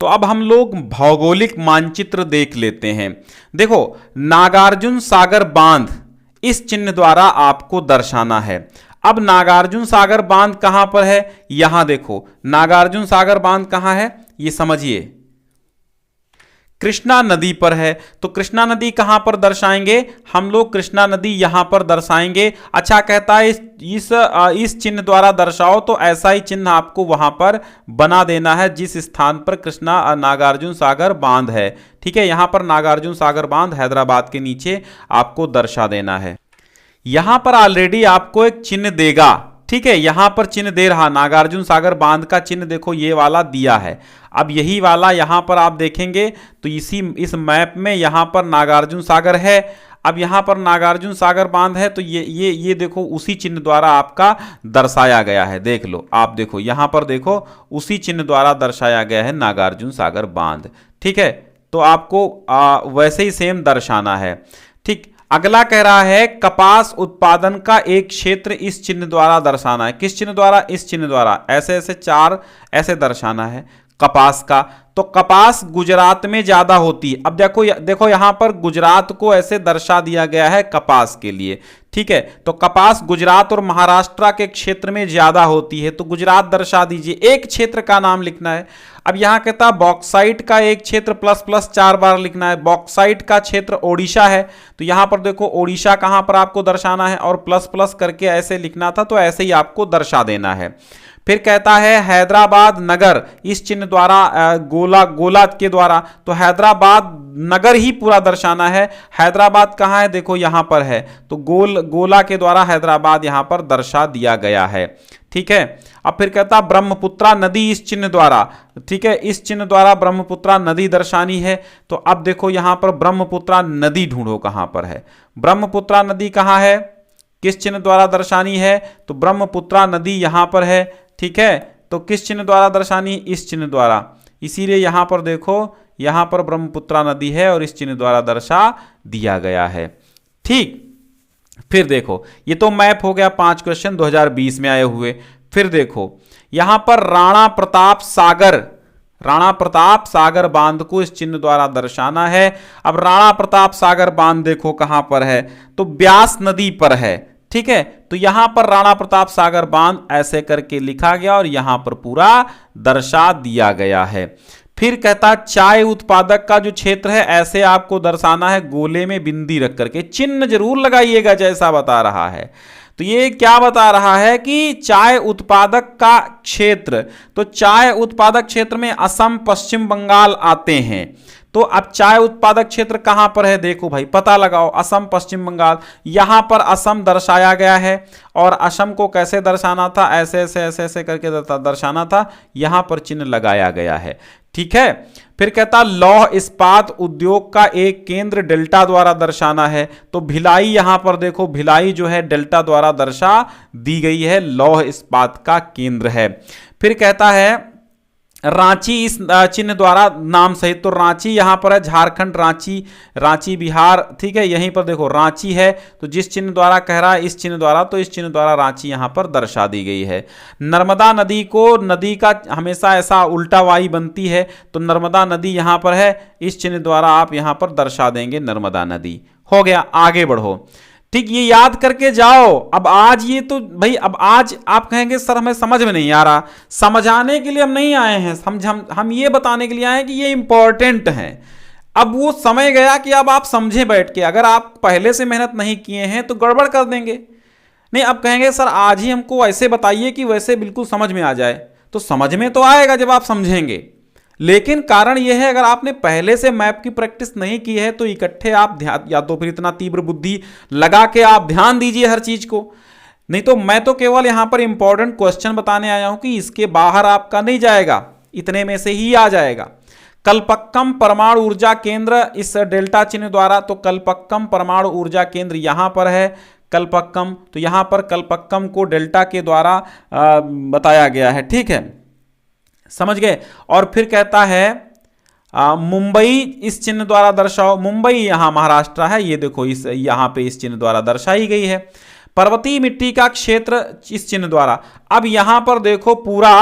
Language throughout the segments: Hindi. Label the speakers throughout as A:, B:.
A: तो अब हम लोग भौगोलिक मानचित्र देख लेते हैं। देखो, नागार्जुन सागर बांध इस चिन्ह द्वारा आपको दर्शाना है। अब नागार्जुन सागर बांध कहां पर है, यहां देखो नागार्जुन सागर बांध कहां है, ये समझिए कृष्णा नदी पर है। तो कृष्णा नदी कहां पर दर्शाएंगे हम लोग, कृष्णा नदी यहां पर दर्शाएंगे। अच्छा, कहता है इस चिन्ह द्वारा दर्शाओ, तो ऐसा ही चिन्ह आपको वहां पर बना देना है जिस स्थान पर कृष्णा नागार्जुन सागर बांध है। ठीक है, यहां पर नागार्जुन सागर बांध हैदराबाद के नीचे आपको दर्शा देना है। यहां पर ऑलरेडी आपको एक चिन्ह देगा। ठीक है, यहां पर चिन्ह दे रहा, नागार्जुन सागर बांध का चिन्ह देखो ये वाला दिया है। अब यही वाला यहां पर आप देखेंगे तो इस मैप में यहां पर नागार्जुन सागर है। अब यहां पर नागार्जुन सागर बांध है, तो ये देखो उसी चिन्ह द्वारा आपका दर्शाया गया है। देख लो, आप देखो यहां पर देखो उसी चिन्ह द्वारा दर्शाया गया है नागार्जुन सागर बांध। ठीक है, तो आपको वैसे ही सेम दर्शाना है। ठीक, अगला कह रहा है कपास उत्पादन का एक क्षेत्र इस चिन्ह द्वारा दर्शाना है। किस चिन्ह द्वारा, इस चिन्ह द्वारा, ऐसे ऐसे चार ऐसे दर्शाना है कपास का। तो कपास गुजरात में ज्यादा होती है। अब देखो यहां पर गुजरात को ऐसे दर्शा दिया गया है कपास के लिए। ठीक है, तो कपास गुजरात और महाराष्ट्र के क्षेत्र में ज्यादा होती है, तो गुजरात दर्शा दीजिए। एक क्षेत्र का नाम लिखना है। अब यहां कहता है बॉक्साइट का एक क्षेत्र प्लस प्लस 4 बार लिखना है। बॉक्साइट का क्षेत्र ओडिशा है, तो यहां पर देखो ओडिशा कहां पर आपको दर्शाना है और प्लस प्लस करके ऐसे लिखना था, तो ऐसे ही आपको दर्शा देना है। फिर कहता है हैदराबाद नगर इस चिन्ह द्वारा गोला के द्वारा, तो हैदराबाद नगर ही पूरा दर्शाना है। हैदराबाद कहां है, देखो यहां पर है, तो गोला के द्वारा हैदराबाद यहां पर दर्शा दिया गया है। ठीक है, अब फिर कहता ब्रह्मपुत्रा नदी इस चिन्ह द्वारा, ठीक है, इस चिन्ह द्वारा ब्रह्मपुत्रा नदी दर्शानी है। तो अब देखो यहां पर ब्रह्मपुत्रा नदी ढूंढो कहां पर है। ब्रह्मपुत्रा नदी कहां है, किस चिन्ह द्वारा दर्शानी है, तो ब्रह्मपुत्रा नदी यहां पर है। ठीक है, तो किस चिन्ह द्वारा दर्शानी, इस चिन्ह द्वारा, इसीलिए यहां पर देखो यहां पर ब्रह्मपुत्रा नदी है और इस चिन्ह द्वारा दर्शा दिया गया है। ठीक, फिर देखो ये तो मैप हो गया 5 क्वेश्चन 2020 में आए हुए। फिर देखो यहां पर राणा प्रताप सागर बांध को इस चिन्ह द्वारा दर्शाना है। अब राणा प्रताप सागर बांध देखो कहां पर है, तो ब्यास नदी पर है। ठीक है, तो यहां पर राणा प्रताप सागर बांध ऐसे करके लिखा गया और यहां पर पूरा दर्शा दिया गया है। फिर कहता चाय उत्पादक का जो क्षेत्र है ऐसे आपको दर्शाना है, गोले में बिंदी रख करके चिन्ह जरूर लगाइएगा जैसा बता रहा है। तो ये क्या बता रहा है कि चाय उत्पादक का क्षेत्र, तो चाय उत्पादक क्षेत्र में असम पश्चिम बंगाल आते हैं। तो अब चाय उत्पादक क्षेत्र कहां पर है, देखो भाई पता लगाओ, असम पश्चिम बंगाल, यहां पर असम दर्शाया गया है। और असम को कैसे दर्शाना था, ऐसे ऐसे ऐसे ऐसे करके दर्शाना था, यहां पर चिन्ह लगाया गया है। ठीक है, फिर कहता लौह इस्पात उद्योग का एक केंद्र डेल्टा द्वारा दर्शाना है। तो भिलाई यहां पर देखो, भिलाई जो है डेल्टा द्वारा दर्शा दी गई है, लौह इस्पात का केंद्र है। फिर कहता है रांची इस चिन्ह द्वारा नाम सहित, तो रांची यहां पर है झारखंड, रांची बिहार। ठीक है, यहीं पर देखो रांची है, तो जिस चिन्ह द्वारा कह रहा है इस चिन्ह द्वारा, तो इस चिन्ह द्वारा रांची यहां पर दर्शा दी गई है। नर्मदा नदी को, नदी का हमेशा ऐसा उल्टा वाई बनती है, तो नर्मदा नदी यहां पर है, इस चिन्ह द्वारा आप यहां पर दर्शा देंगे नर्मदा नदी। हो गया, आगे बढ़ो। ठीक, ये याद करके जाओ। अब आज ये तो भाई, अब आज आप कहेंगे सर हमें समझ में नहीं आ रहा, समझाने के लिए हम नहीं आए हैं, हम ये बताने के लिए आए हैं कि ये इंपॉर्टेंट है। अब वो समय गया कि अब आप समझें बैठ के, अगर आप पहले से मेहनत नहीं किए हैं तो गड़बड़ कर देंगे। नहीं, अब कहेंगे सर आज ही हमको ऐसे बताइए कि वैसे बिल्कुल समझ में आ जाए, तो समझ में तो आएगा जब आप समझेंगे। लेकिन कारण यह है अगर आपने पहले से मैप की प्रैक्टिस नहीं की है तो इकट्ठे आप ध्यान, या तो फिर इतना तीव्र बुद्धि लगा के आप ध्यान दीजिए हर चीज को। नहीं तो मैं तो केवल यहां पर इंपॉर्टेंट क्वेश्चन बताने आया हूं कि इसके बाहर आपका नहीं जाएगा, इतने में से ही आ जाएगा। कल्पक्कम परमाणु ऊर्जा केंद्र इस डेल्टा चिन्ह द्वारा, तो कल्पक्कम परमाणु ऊर्जा केंद्र यहां पर है कल्पक्कम, तो यहां पर कल्पक्कम को डेल्टा के द्वारा बताया गया है। ठीक है, समझ गए। और फिर कहता है मुंबई इस चिन्ह द्वारा दर्शाओ, मुंबई यहां महाराष्ट्र है, ये देखो इस यहां पे इस चिन्ह द्वारा दर्शाई गई है। पर्वतीय मिट्टी का क्षेत्र इस चिन्ह द्वारा, अब यहां पर देखो पूरा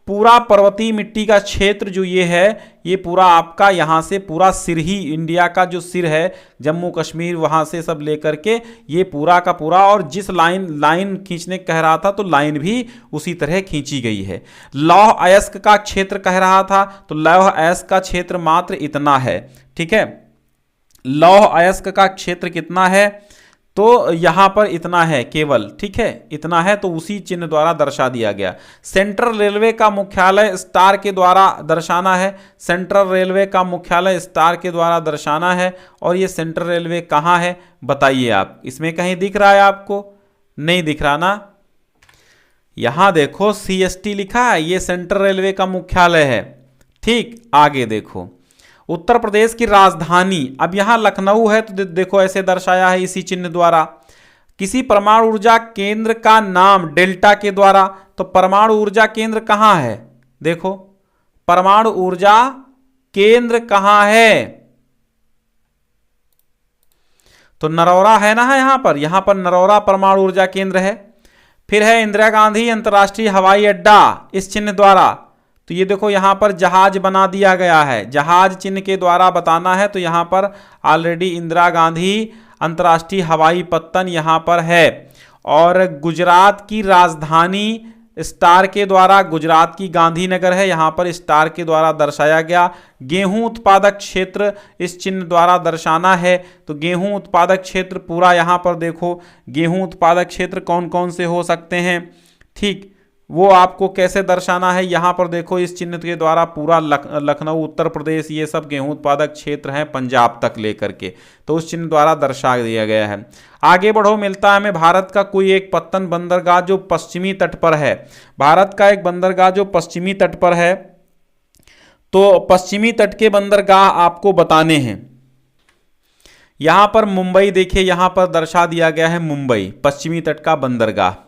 A: पूरा पर्वतीय मिट्टी का क्षेत्र जो ये है, ये पूरा आपका यहाँ से पूरा सिर ही, इंडिया का जो सिर है, जम्मू कश्मीर वहाँ से सब लेकर के ये पूरा का पूरा, और जिस लाइन खींचने कह रहा था तो लाइन भी उसी तरह खींची गई है। लौह अयस्क का क्षेत्र कह रहा था, तो लौह अयस्क का क्षेत्र मात्र इतना है, ठीक है। लौह अयस्क का क्षेत्र कितना है, तो यहां पर इतना है केवल, ठीक है, इतना है, तो उसी चिन्ह द्वारा दर्शा दिया गया। सेंट्रल रेलवे का मुख्यालय स्टार के द्वारा दर्शाना है, सेंट्रल रेलवे का मुख्यालय स्टार के द्वारा दर्शाना है। और ये सेंट्रल रेलवे कहाँ है बताइए आप, इसमें कहीं दिख रहा है आपको? नहीं दिख रहा ना। यहां देखो CST लिखा है, ये सेंट्रल रेलवे का मुख्यालय है, ठीक। आगे देखो उत्तर प्रदेश की राजधानी, अब यहां लखनऊ है तो देखो ऐसे दर्शाया है इसी चिन्ह द्वारा। किसी परमाणु ऊर्जा केंद्र का नाम डेल्टा के द्वारा, तो परमाणु ऊर्जा केंद्र कहां है, देखो परमाणु ऊर्जा केंद्र कहां है, तो नरौरा है ना, है यहां पर नरौरा परमाणु ऊर्जा केंद्र है। फिर है इंदिरा गांधी अंतर्राष्ट्रीय हवाई अड्डा, इस चिन्ह द्वारा, तो ये देखो यहां पर जहाज बना दिया गया है, जहाज चिन्ह के द्वारा बताना है, तो यहां पर ऑलरेडी इंदिरा गांधी अंतर्राष्ट्रीय हवाई पत्तन यहां पर है। और गुजरात की राजधानी स्टार के द्वारा, गुजरात की गांधीनगर है, यहां पर स्टार के द्वारा दर्शाया गया। गेहूं उत्पादक क्षेत्र इस चिन्ह द्वारा दर्शाना है, तो गेहूं उत्पादक क्षेत्र पूरा यहां पर देखो, गेहूं उत्पादक क्षेत्र कौन कौन से हो सकते हैं, ठीक, वो आपको कैसे दर्शाना है, यहां पर देखो इस चिन्ह के द्वारा पूरा लखनऊ, उत्तर प्रदेश, ये सब गेहूं उत्पादक क्षेत्र हैं पंजाब तक लेकर के, तो उस चिन्ह द्वारा दर्शा दिया गया है। आगे बढ़ो, मिलता है हमें भारत का कोई एक पत्तन बंदरगाह जो पश्चिमी तट पर है, भारत का एक बंदरगाह जो पश्चिमी तट पर है, तो पश्चिमी तट के बंदरगाह आपको बताने हैं। यहां पर मुंबई देखिए, यहां पर दर्शा दिया गया है मुंबई, पश्चिमी तट का बंदरगाह।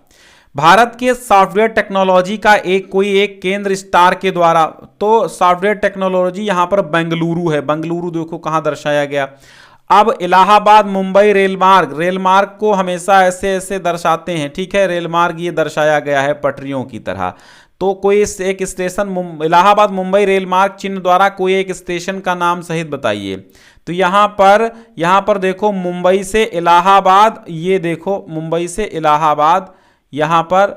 A: भारत के सॉफ्टवेयर टेक्नोलॉजी का कोई एक केंद्र स्टार के द्वारा, तो सॉफ्टवेयर टेक्नोलॉजी यहां पर बेंगलुरु है, बेंगलुरु देखो कहां दर्शाया गया। अब इलाहाबाद मुंबई रेलमार्ग को हमेशा ऐसे ऐसे दर्शाते हैं, ठीक है, रेलमार्ग ये दर्शाया गया है पटरियों की तरह। तो कोई एक स्टेशन इलाहाबाद मुंबई रेलमार्ग चिन्ह द्वारा कोई एक स्टेशन का नाम सहित बताइए। तो यहां पर देखो मुंबई से इलाहाबाद, ये देखो मुंबई से इलाहाबाद, यहां पर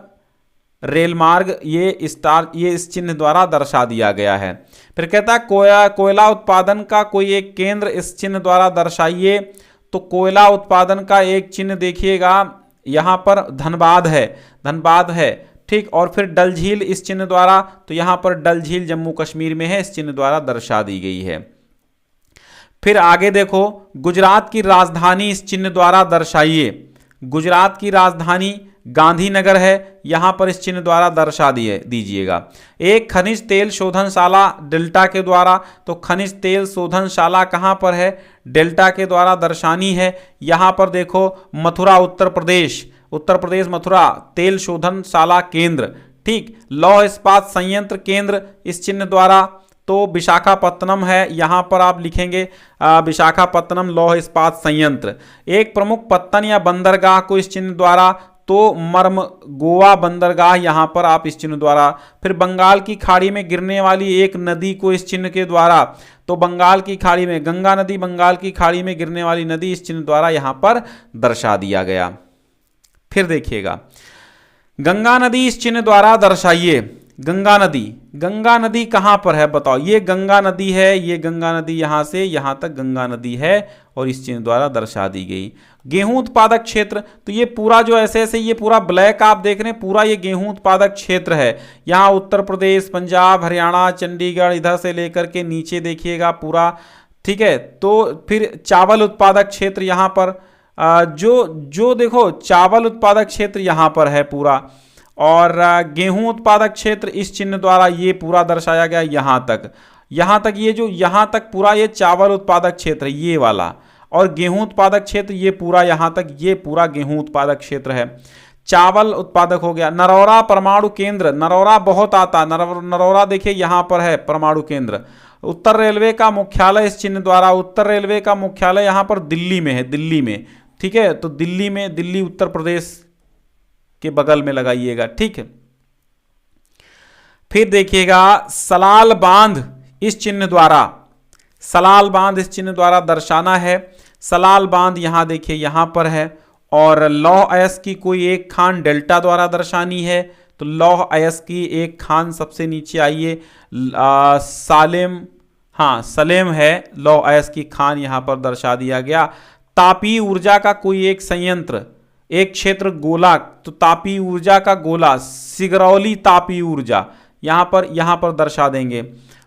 A: रेल मार्ग ये इस चिन्ह द्वारा दर्शा दिया गया है। फिर कहता है कोयला उत्पादन का कोई एक केंद्र इस चिन्ह द्वारा दर्शाइए। तो कोयला उत्पादन का एक चिन्ह देखिएगा, यहां पर धनबाद है, ठीक। और फिर डल झील इस चिन्ह द्वारा, तो यहां पर डल झील जम्मू कश्मीर में है, इस चिन्ह द्वारा दर्शा दी गई है। फिर आगे देखो गुजरात की राजधानी इस चिन्ह द्वारा दर्शाइए। गुजरात की राजधानी गांधीनगर है, यहां पर इस चिन्ह द्वारा दर्शा दीजिएगा। एक खनिज तेल शोधनशाला डेल्टा के द्वारा, तो खनिज तेल शोधनशाला कहां पर है, डेल्टा के द्वारा दर्शानी है। यहां पर देखो मथुरा उत्तर प्रदेश मथुरा तेल शोधनशाला केंद्र, ठीक। लौह इस्पात संयंत्र केंद्र इस चिन्ह द्वारा, तो विशाखापत्तनम है, यहां पर आप लिखेंगे विशाखापत्तनम लौह इस्पात संयंत्र। एक प्रमुख पत्तन या बंदरगाह को इस चिन्ह द्वारा, तो गोवा बंदरगाह यहां पर आप इस चिन्ह द्वारा। फिर बंगाल की खाड़ी में गिरने वाली एक नदी को इस चिन्ह के द्वारा, तो बंगाल की खाड़ी में गंगा नदी, बंगाल की खाड़ी में गिरने वाली नदी इस चिन्ह द्वारा यहां पर दर्शा दिया गया। फिर देखिएगा गंगा नदी इस चिन्ह द्वारा दर्शाइए। गंगा नदी कहां पर है बताओ, ये गंगा नदी है, ये गंगा नदी यहां से यहां तक गंगा नदी है और इस चिन्ह द्वारा दर्शा दी गई। गेहूं उत्पादक क्षेत्र, तो ये पूरा जो ऐसे ऐसे ये पूरा ब्लैक आप देख रहे हैं, पूरा ये गेहूं उत्पादक क्षेत्र है। यहाँ उत्तर प्रदेश, पंजाब, हरियाणा, चंडीगढ़, इधर से लेकर के नीचे देखिएगा पूरा, ठीक है। तो फिर चावल उत्पादक क्षेत्र यहाँ पर जो देखो चावल उत्पादक क्षेत्र यहाँ पर है पूरा, और गेहूं उत्पादक क्षेत्र इस चिन्ह द्वारा ये पूरा दर्शाया गया यहाँ तक ये जो यहाँ तक पूरा ये चावल उत्पादक क्षेत्र है ये वाला, और गेहूं उत्पादक क्षेत्र ये पूरा यहाँ तक ये पूरा गेहूं उत्पादक क्षेत्र है। चावल उत्पादक हो गया। नरौरा परमाणु केंद्र, नरौरा बहुत आता, नरौरा देखिए यहाँ पर है परमाणु केंद्र। उत्तर रेलवे का मुख्यालय इस चिन्ह द्वारा, उत्तर रेलवे का मुख्यालय यहाँ पर दिल्ली में है, दिल्ली में, ठीक है। तो दिल्ली उत्तर प्रदेश के बगल में लगाइएगा, ठीक है। फिर देखिएगा सलाल बांध इस चिन्ह द्वारा, सलाल बांध इस चिन्ह द्वारा दर्शाना है। सलाल बांध यहां देखिए यहां पर है, और लौह अयस्क की कोई एक खान डेल्टा द्वारा दर्शानी है। तो लौह अयस्क की एक खान सबसे नीचे आइए, सालेम, हाँ सलेम है, लौह अयस्क की खान यहां पर दर्शा दिया गया। तापीय ऊर्जा का कोई एक संयंत्र, एक क्षेत्र गोला, तो तापीय ऊर्जा का गोला सिगरौली तापीय ऊर्जा यहां पर दर्शा देंगे।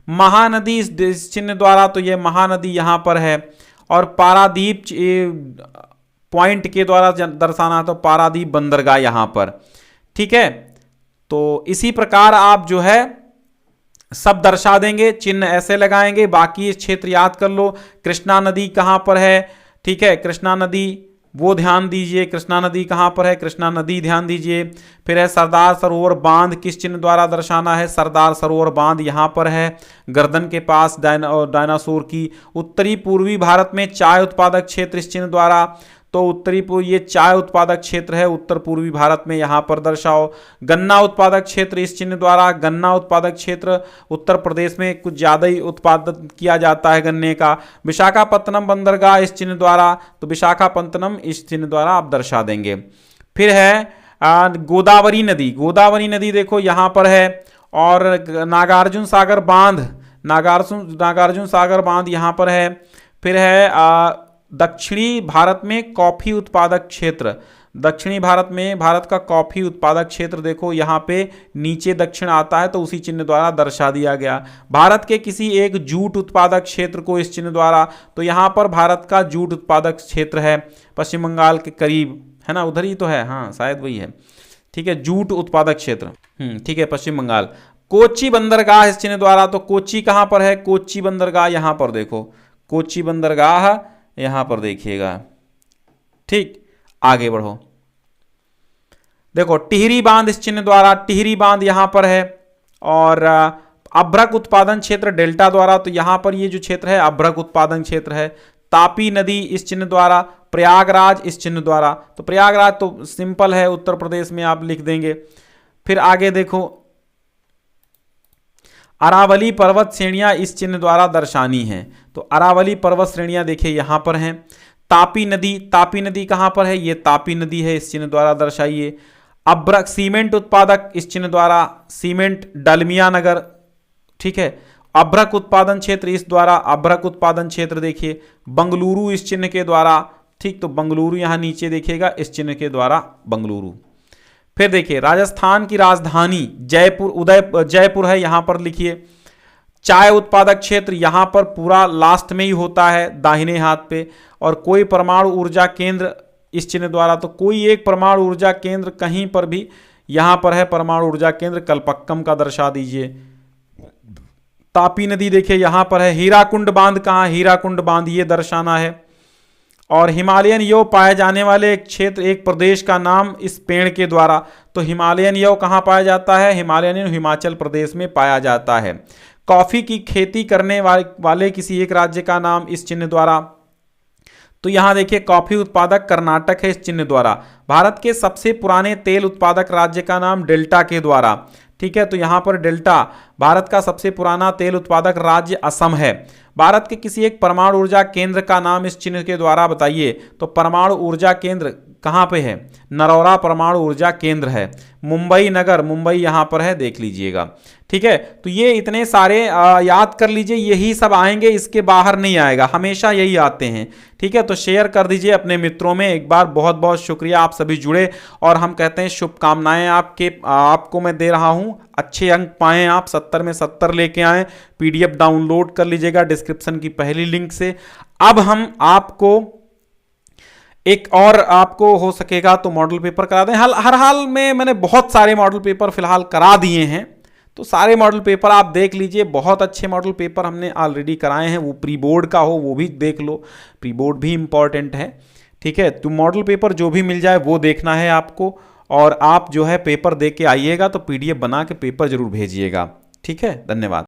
A: महानदी इस चिन्ह द्वारा, तो ये महानदी यहां पर है, और पारादीप पॉइंट के द्वारा दर्शाना, तो पारादीप बंदरगाह यहां पर। ठीक है, तो इसी प्रकार आप जो है सब दर्शा देंगे, चिन्ह ऐसे लगाएंगे। बाकी इस क्षेत्र याद कर लो। कृष्णा नदी कहां पर है, ठीक है, कृष्णा नदी वो ध्यान दीजिए, कृष्णा नदी कहां पर है, कृष्णा नदी ध्यान दीजिए। फिर है सरदार सरोवर बांध किस चिन्ह द्वारा दर्शाना है, सरदार सरोवर बांध यहां पर है, गर्दन के पास डायनासोर की। उत्तरी पूर्वी भारत में चाय उत्पादक क्षेत्र इस चिन्ह द्वारा, तो उत्तरी पूर्व ये चाय उत्पादक क्षेत्र है उत्तर पूर्वी भारत में, यहां पर दर्शाओ। गन्ना उत्पादक क्षेत्र इस चिन्ह द्वारा, गन्ना उत्पादक क्षेत्र उत्तर प्रदेश में कुछ ज़्यादा ही उत्पादन किया जाता है गन्ने का। विशाखापत्तनम बंदरगाह इस चिन्ह द्वारा, तो विशाखापत्तनम इस चिन्ह द्वारा आप दर्शा देंगे। फिर है गोदावरी नदी, गोदावरी नदी देखो यहां पर है, और नागार्जुन सागर बांध, नागार्जुन सागर बांध यहां पर है। फिर है दक्षिणी भारत में कॉफी उत्पादक क्षेत्र, दक्षिणी भारत में भारत का कॉफी उत्पादक क्षेत्र देखो यहाँ पे नीचे दक्षिण आता है, तो उसी चिन्ह द्वारा दर्शा दिया गया। भारत के किसी एक जूट उत्पादक क्षेत्र को इस चिन्ह द्वारा, तो यहाँ पर भारत का जूट उत्पादक क्षेत्र है पश्चिम बंगाल के करीब, है ना, उधर ही तो है, हाँ शायद वही है। ठीक है, जूट उत्पादक क्षेत्र, ठीक है, पश्चिम बंगाल। कोच्चि बंदरगाह इस चिन्ह द्वारा, तो कोच्चि कहाँ पर है, कोच्चि बंदरगाह यहाँ पर देखो, कोच्चि बंदरगाह यहां पर देखिएगा। ठीक, आगे बढ़ो, देखो टिहरी बांध इस चिन्ह द्वारा, टिहरी बांध यहां पर है, और अभ्रक उत्पादन क्षेत्र डेल्टा द्वारा, तो यहां पर ये जो क्षेत्र है अभ्रक उत्पादन क्षेत्र है। तापी नदी इस चिन्ह द्वारा, प्रयागराज इस चिन्ह द्वारा, तो प्रयागराज तो सिंपल है उत्तर प्रदेश में आप लिख देंगे। फिर आगे देखो अरावली पर्वत श्रेणियां इस चिन्ह द्वारा दर्शानी हैं, तो अरावली पर्वत श्रेणियां देखिए यहां पर हैं। तापी नदी, तापी नदी कहां पर है, ये तापी नदी है, इस चिन्ह द्वारा दर्शाइए। अभ्रक सीमेंट उत्पादक इस चिन्ह द्वारा, सीमेंट डालमिया नगर, ठीक है। अभ्रक उत्पादन क्षेत्र इस द्वारा, अभ्रक उत्पादन क्षेत्र देखिए बंगलुरु इस चिन्ह के द्वारा, ठीक, तो बंगलुरु यहां नीचे देखिएगा इस चिन्ह के द्वारा बंगलुरु। फिर देखिए राजस्थान की राजधानी जयपुर, जयपुर है, यहां पर लिखिए। चाय उत्पादक क्षेत्र यहां पर पूरा लास्ट में ही होता है दाहिने हाथ पे, और कोई परमाणु ऊर्जा केंद्र इस चिन्ह द्वारा, तो कोई एक परमाणु ऊर्जा केंद्र कहीं पर भी यहां पर है, परमाणु ऊर्जा केंद्र कल्पक्कम का दर्शा दीजिए। तापी नदी देखिए यहां पर है। हीराकुंड बांध कहां, हीराकुंड बांध ये दर्शाना है। और हिमालयन यव पाए जाने वाले एक क्षेत्र, एक प्रदेश का नाम इस पेड़ के द्वारा, तो हिमालयन यव कहाँ पाया जाता है, हिमालयन यव हिमाचल प्रदेश में पाया जाता है। कॉफी की खेती करने वाले किसी एक राज्य का नाम इस चिन्ह द्वारा, तो यहां देखिए कॉफी उत्पादक कर्नाटक है इस चिन्ह द्वारा। भारत के सबसे पुराने तेल उत्पादक राज्य का नाम डेल्टा के द्वारा, ठीक है, तो यहां पर डेल्टा भारत का सबसे पुराना तेल उत्पादक राज्य असम है। भारत के किसी एक परमाणु ऊर्जा केंद्र का नाम इस चिन्ह के द्वारा बताइए, तो परमाणु ऊर्जा केंद्र कहां पे है, नरौरा परमाणु ऊर्जा केंद्र है। मुंबई नगर, मुंबई यहां पर है, देख लीजिएगा। ठीक है, तो ये इतने सारे याद कर लीजिए, यही सब आएंगे, इसके बाहर नहीं आएगा, हमेशा यही आते हैं। ठीक है, तो शेयर कर दीजिए अपने मित्रों में। एक बार बहुत बहुत शुक्रिया, आप सभी जुड़े, और हम कहते हैं शुभकामनाएं आपको मैं दे रहा हूं। अच्छे अंक पाएं आप, 70 में 70 लेके आएं। PDF डाउनलोड कर लीजिएगा डिस्क्रिप्शन की पहली लिंक से। अब हम आपको एक और आपको हो सकेगा तो मॉडल पेपर करा दें। हर हाल में मैंने बहुत सारे मॉडल पेपर फिलहाल करा दिए हैं, तो सारे मॉडल पेपर आप देख लीजिए। बहुत अच्छे मॉडल पेपर हमने ऑलरेडी कराए हैं, वो प्री बोर्ड का हो वो भी देख लो, प्री बोर्ड भी इंपॉर्टेंट है। ठीक है, तो मॉडल पेपर जो भी मिल जाए वो देखना है आपको, और आप जो है पेपर दे के आइएगा, तो PDF बना के पेपर जरूर भेजिएगा। ठीक है, धन्यवाद।